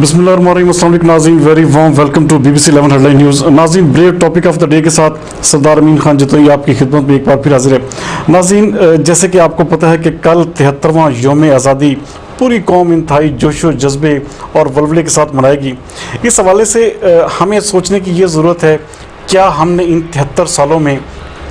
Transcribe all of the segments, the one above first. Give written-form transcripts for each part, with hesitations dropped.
बिस्मिल्लाहिर्रहमानिर्रहीम। नाज़रीन, very warm welcome to BBC 11 headline news. नाज़रीन, break topic of the day के साथ सरदार अमीन खान जतोई आपकी खिदमत में एक बार फिर हाजिर है। नाज़रीन, जैसे कि आपको पता है कि कल 73वां यौम आज़ादी पूरी कौम इंतहाई जोशो जज्बे और वल्वले के साथ मनाएगी। इस हवाले से हमें सोचने की ये ज़रूरत है, क्या हमने इन 73 सालों में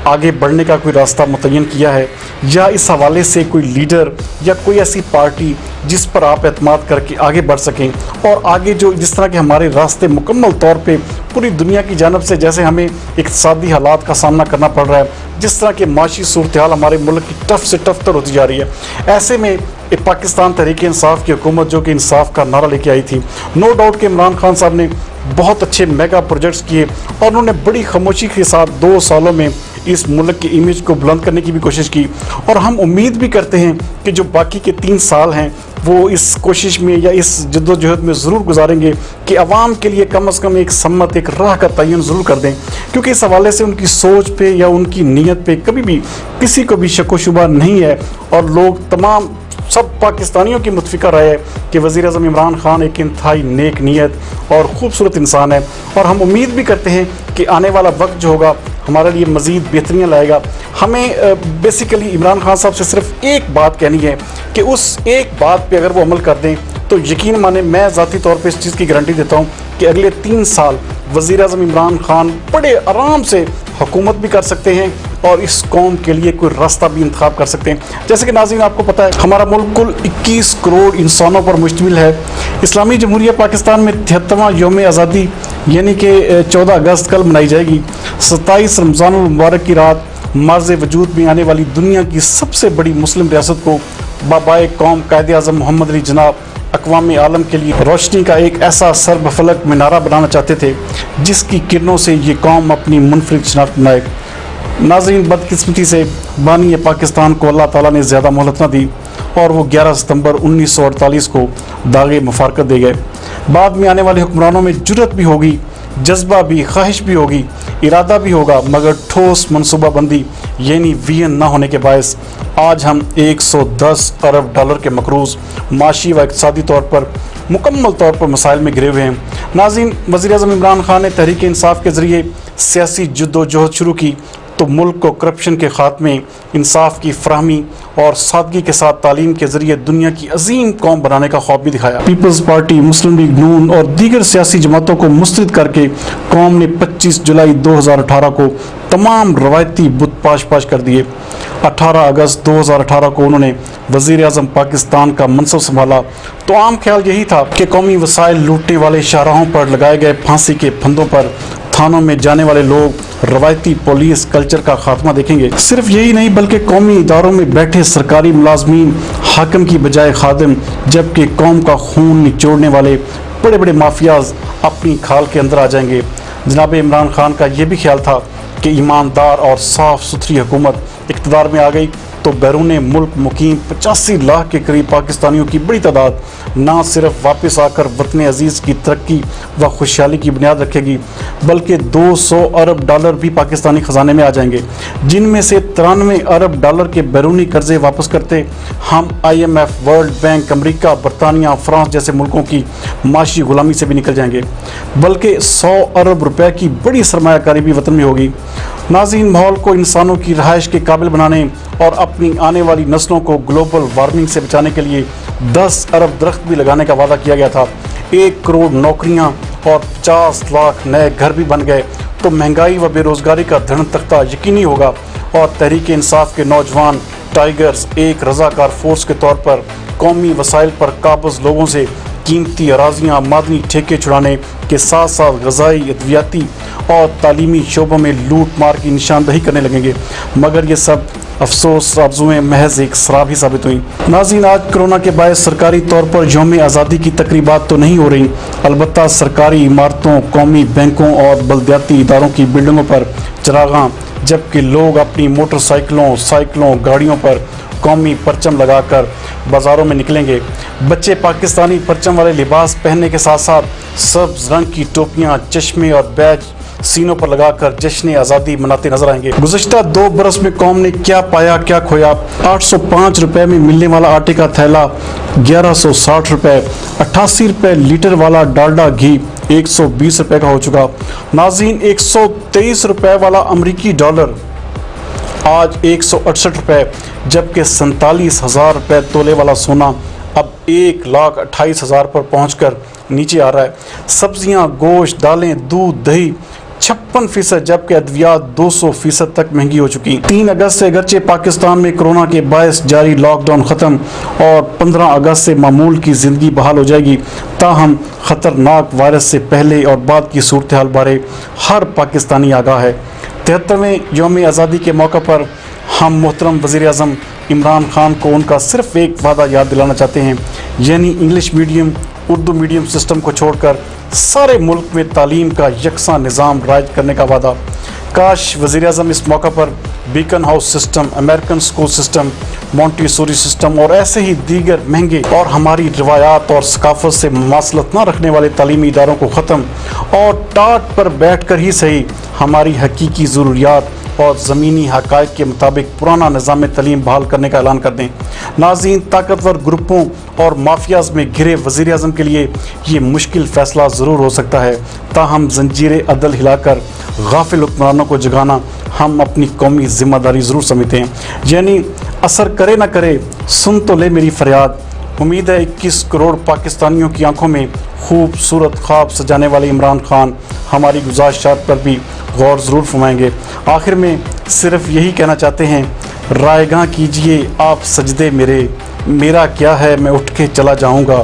आगे बढ़ने का कोई रास्ता मुतय्यन किया है, या इस हवाले से कोई लीडर या कोई ऐसी पार्टी जिस पर आप एतमाद करके आगे बढ़ सकें, और आगे जो जिस तरह के हमारे रास्ते मुकम्मल तौर पे पूरी दुनिया की जानब से जैसे हमें इक़्तिसादी हालात का सामना करना पड़ रहा है, जिस तरह के माशी सूरत हाल हमारे मुल्क की टफ से टफ तर होती जा रही है, ऐसे में पाकिस्तान तहरीक इंसाफ की हुकूमत जो कि इंसाफ का नारा लेके आई थी, नो डाउट कि इमरान खान साहब ने बहुत अच्छे मेगा प्रोजेक्ट्स किए और उन्होंने बड़ी खामोशी के साथ 2 सालों में इस मुल्क की इमेज को बुलंद करने की भी कोशिश की। और हम उम्मीद भी करते हैं कि जो बाकी के 3 साल हैं वो इस कोशिश में या इस जद्दोजहद में ज़रूर गुजारेंगे कि आवाम के लिए कम अज़ कम एक सम्मत, एक राह का तयन ज़रूर कर दें, क्योंकि इस हवाले से उनकी सोच पे या उनकी नीयत पे कभी भी किसी को भी शक व शुबा नहीं है। और लोग तमाम सब पाकिस्तानियों की मुतफ़िका राय है कि वज़ीर-ए-आज़म इमरान खान एक इंतहाई नेक नीयत और ख़ूबसूरत इंसान है, और हम उम्मीद भी करते हैं कि आने वाला वक्त जो होगा हमारे लिए मज़ीद बेहतरियाँ लाएगा। हमें बेसिकली इमरान खान साहब से सिर्फ एक बात कहनी है कि उस एक बात पे अगर वो अमल कर दें तो यकीन माने, मैं ज़ाती तौर पे इस चीज़ की गारंटी देता हूँ कि अगले 3 साल वज़ीर-ए-आज़म इमरान खान बड़े आराम से हुकूमत भी कर सकते हैं और इस कौम के लिए कोई रास्ता भी इंतखाब कर सकते हैं। जैसे कि नाज़रीन, आपको पता है हमारा मुल्क कुल 21 करोड़ इंसानों पर मुश्तमिल है। इस्लामी जमहूरिया पाकिस्तान में 73वां यौम आज़ादी यानी कि 14 अगस्त कल मनाई जाएगी। 27 रमज़ानुल मुबारक की रात मार्ज़ वजूद में आने वाली दुनिया की सबसे बड़ी मुस्लिम रियासत को बाबाए कौम कायदे आज़म मोहम्मद अली जनाब अक़वाम आलम के लिए रोशनी का एक ऐसा सरबफलक मीनारा बनाना चाहते थे जिसकी किरणों से ये कौम अपनी मुनफरिद शनाख्त बनाए। नाज़रीन, बदकिस्मती से बानी पाकिस्तान को अल्लाह ताला ने ज़्यादा मोहलत न दी और वो 11 सितंबर 1948 को दागे मुफारकत दे गए। बाद में आने वाले हुक्मरानों में जुर्रत भी होगी, जज्बा भी, ख्वाहिश भी होगी, इरादा भी होगा, मगर ठोस मनसूबाबंदी यानी विजन न होने के बायस आज हम 110 अरब डॉलर के मकरूज़ माशी व इक़्तिसादी तौर पर मुकम्मल तौर पर मसाइल में घिरे हुए हैं। नाज़रीन, वज़ीर-ए-आज़म इमरान खान ने तहरीक इंसाफ के ज़रिए सियासी जद्दोजहद शुरू की तो मुल्क को करप्शन के ख़ात्मे, इंसाफ की फराहमी और सादगी के साथ तालीम के ज़रिए दुनिया की अजीम कौम बनाने का ख्वाब भी दिखाया। पीपल्स पार्टी, मुस्लिम लीग नून और दीगर सियासी जमातों को मुस्तरद करके कौम ने 25 जुलाई 2018 को तमाम रवायती बुत पाश कर दिए। 18 अगस्त 2018 को उन्होंने वज़ीर-ए-आज़म पाकिस्तान का मनसब संभाला तो आम ख्याल यही था कि कौमी वसाइल लूटने वाले शाहराहों पर लगाए गए फांसी के फंदों पर थानों में जाने वाले लोग रवायती पुलिस कल्चर का खात्मा देखेंगे। सिर्फ यही नहीं बल्कि कौमी इदारों में बैठे सरकारी मुलाजमीन हाकिम की बजाय खादिम, जबकि कौम का खून निचोड़ने वाले बड़े बड़े माफियाज अपनी खाल के अंदर आ जाएंगे। जनाब इमरान खान का ये भी ख्याल था कि ईमानदार और साफ़ सुथरी हुकूमत इक़्तिदार में आ गई तो बैरून मुल्क मुकीम 85 लाख के करीब पाकिस्तानियों की बड़ी तादाद ना सिर्फ वापस आकर वतन अजीज़ की तरक्की व खुशहाली की बुनियाद रखेगी, बल्कि 200 अरब डॉलर भी पाकिस्तानी ख़जाने में आ जाएंगे, जिनमें से 93 अरब डॉलर के बैरूनी कर्जे वापस करते हम IMF, वर्ल्ड बैंक, अमरीका, बरतानिया, फ्रांस जैसे मुल्कों की माशी ग़ुलामी से भी निकल जाएंगे, बल्कि 100 अरब रुपए की बड़ी सरमायाकारी भी वतन में होगी। नाज़रीन, माहौल को इंसानों की रहाइश के काबिल बनाने और अपनी आने वाली नस्लों को ग्लोबल वार्मिंग से बचाने के लिए 10 अरब दरख्त भी लगाने का वादा किया गया था। 1 करोड़ नौकरियां और 50 लाख नए घर भी बन गए तो महंगाई व बेरोज़गारी का धन तख्ता यकीनी होगा और तहरीक इंसाफ के नौजवान टाइगर्स एक रज़ाकार फोर्स के तौर पर कौमी वसाइल पर काबज़ लोगों से कीमती अराजियाँ, मादनी ठेके छुड़ाने के साथ साथ ग़ज़ाई, अद्वियाती और तालीमी शोबों में लूट मार की निशानदही करने लगेंगे, मगर ये सब अफसोस आरज़ुएँ महज एक शराब ही साबित हुई। नाज़रीन, आज कोरोना के बायस सरकारी तौर पर यौम आज़ादी की तकरीबात तो नहीं हो रही, अलबत्ता सरकारी इमारतों, कौमी बैंकों और बल्दियाती इदारों की बिल्डिंगों पर चरागां, जबकि लोग अपनी मोटरसाइकिलों, साइकिलों, गाड़ियों पर कौमी परचम लगाकर बाज़ारों में निकलेंगे। बच्चे पाकिस्तानी परचम वाले लिबास पहनने के साथ साथ सब्ज़ रंग की टोपियाँ, चश्मे और बैज सीनों पर लगाकर जश्न आज़ादी मनाते नजर आएंगे। गुज़श्ता 2 बरस में कौम ने क्या पाया क्या खोया। 805 रुपए में मिलने वाला आटे का थैला 1160 रुपए, 88 रुपए लीटर वाला डालडा घी 120 रुपए का हो चुका। नाज़रीन, 123 रुपए वाला अमरीकी डॉलर आज 168 रुपए, जबकि 47,000 रुपए तोले वाला सोना अब 1,28,000 पर पहुंचकर नीचे आ रहा है। सब्जियां, गोश्त, दालें, दूध, दही 56%, जबकि अद्वियात 200% तक महंगी हो चुकी। 3 अगस्त से अगरचे पाकिस्तान में कोरोना के बायस जारी लॉकडाउन ख़त्म और 15 अगस्त से मामूल की ज़िंदगी बहाल हो जाएगी, ताहम ख़तरनाक वायरस से पहले और बाद की सूरत हाल बारे हर पाकिस्तानी आगाह है। 73वें यौम आज़ादी के मौका पर हम मोहतरम वज़ीर-ए-आज़म इमरान खान को उनका सिर्फ एक वादा याद दिलाना चाहते हैं, यानी English medium Urdu medium system को छोड़कर सारे मुल्क में तालीम का यकसा निज़ाम राइज करने का वादा। काश वज़ीर-ए-आज़म इस मौका पर beacon house system, American school system, Montessori system और ऐसे ही दीगर महंगे और हमारी रिवायात और सकाफत से ममासलत न रखने वाले तालीमी इदारों को ख़त्म और टाट पर बैठ कर ही सही हमारी हकीकी ज़रूरियात और ज़मीनी हक़ाइक़ के मुताबिक पुराना निज़ाम तलीम बहाल करने का ऐलान कर दें। नाज़रीन, ताकतवर ग्रुपों और माफियाज़ में घिरे वज़ीर-ए-आज़म के लिए ये मुश्किल फ़ैसला ज़रूर हो सकता है, ताहम ज़ंजीर अदल हिलाकर गाफिल हुक्मरानों को जगाना हम अपनी कौमी ज़िम्मेदारी ज़रूर समझते हैं। यानी असर करे ना करे, सुन तो ले मेरी फरियाद। उम्मीद है 21 करोड़ पाकिस्तानियों की आंखों में खूबसूरत ख्वाब सजाने वाले इमरान खान हमारी गुज़ारिशात पर भी गौर ज़रूर फरमाएंगे। आखिर में सिर्फ यही कहना चाहते हैं, रायगां कीजिए आप सजदे मेरे, मेरा क्या है मैं उठ के चला जाऊंगा,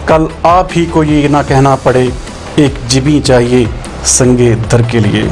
कल आप ही को ये ना कहना पड़े, एक जिबी चाहिए संगे दर के लिए।